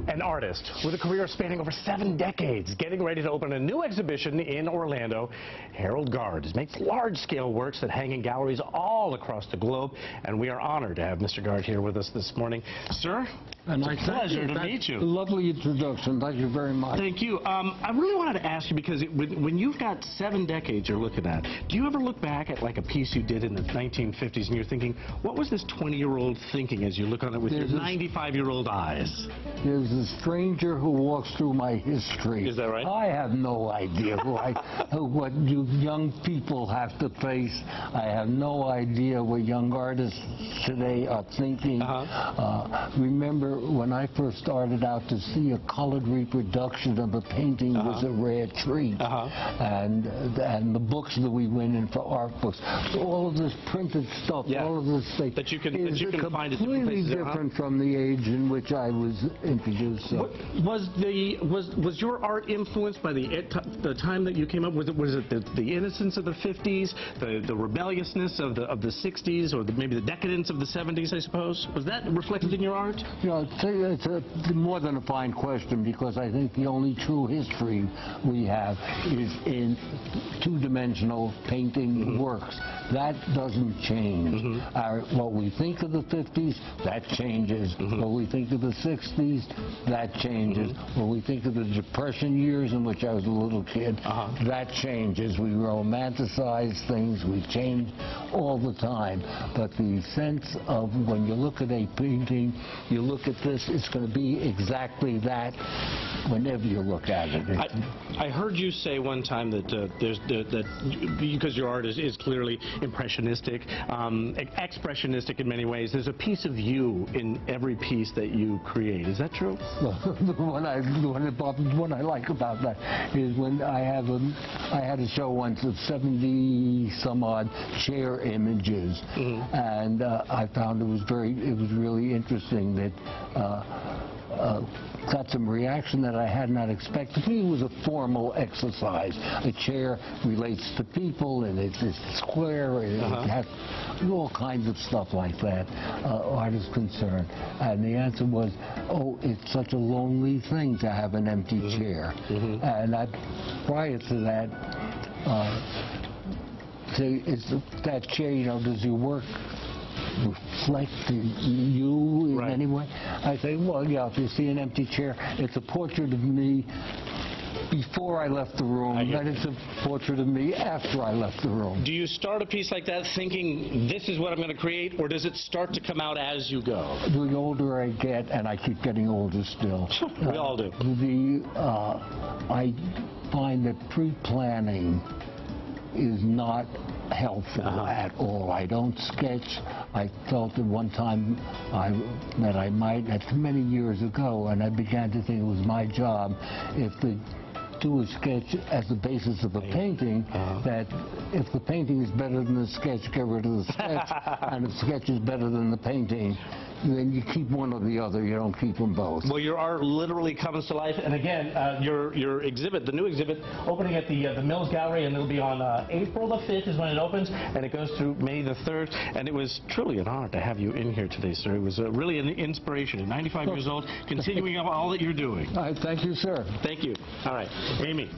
An artist with a career spanning over 7 decades, getting ready to open a new exhibition in Orlando. Harold Gard makes large-scale works that hang in galleries all across the globe, and we are honored to have Mr. Gard here with us this morning. Sir, it's a pleasure to meet you. Lovely introduction. Thank you very much. Thank you. I really wanted to ask you, because when you've got 7 decades you're looking at, do you ever look back at like a piece you did in the 1950s and you're thinking, what was this 20-year-old thinking as you look on it with your 95-year-old eyes? There's a stranger who walks through my history. Is that right? I have no idea what you young people have to face. I have no idea what young artists today are thinking. Remember, when I first started out, to see a colored reproduction of a painting was a rare treat. And the books that we went in for art books, all of this printed stuff, all of this stuff that you can find at different completely places. different from the age in which I was introduced. So. Was your art influenced by the time that you came up? Was it the innocence of the 50s, the rebelliousness of the 60s, or maybe the decadence of the 70s? I suppose, was that reflected in your art? You know, it's more than a fine question, because I think the only true history we have is in two-dimensional painting works. That doesn't change. What we think of the 50s, that changes. What we think of the 60s, that changes. When we think of the Depression years in which I was a little kid, that changes. We romanticize things, we change all the time. But the sense of when you look at a painting, you look at this, it's going to be exactly that whenever you look at it. I heard you say one time that because your art is clearly impressionistic, expressionistic in many ways, there's a piece of you in every piece that you create. Is that true? Well, what I like about that is when I had a show once of 70-some-odd chair images, and I found it was really interesting that got some reaction that I had not expected. To me, it was a formal exercise. A chair relates to people, and it's square, and it has all kinds of stuff like that, art is concerned. And the answer was, oh, it's such a lonely thing to have an empty chair. And prior to that, is that chair, you know, does your work reflect you in any way? I say, well, yeah, if you see an empty chair, it's a portrait of me before I left the room, and it's a portrait of me after I left the room. Do you start a piece like that thinking, this is what I'm going to create, or does it start to come out as you go? The older I get, and I keep getting older still. We all do. I find that pre-planning is not helpful at all. I don't sketch. I felt at one time that I might, that's many years ago, and I began to think it was my job, if to do a sketch as the basis of a painting, that if the painting is better than the sketch, get rid of the sketch, and if the sketch is better than the painting, then you keep one or the other. You don't keep them both. Well, your art literally comes to life. And again, your exhibit, the new exhibit, opening at the Mills Gallery, and it'll be on April the 5th is when it opens, and it goes through May the 3rd. And it was truly an honor to have you in here today, sir. It was really an inspiration. At 95 years old, continuing all that you're doing. Thank you, sir. Thank you. All right, Amy.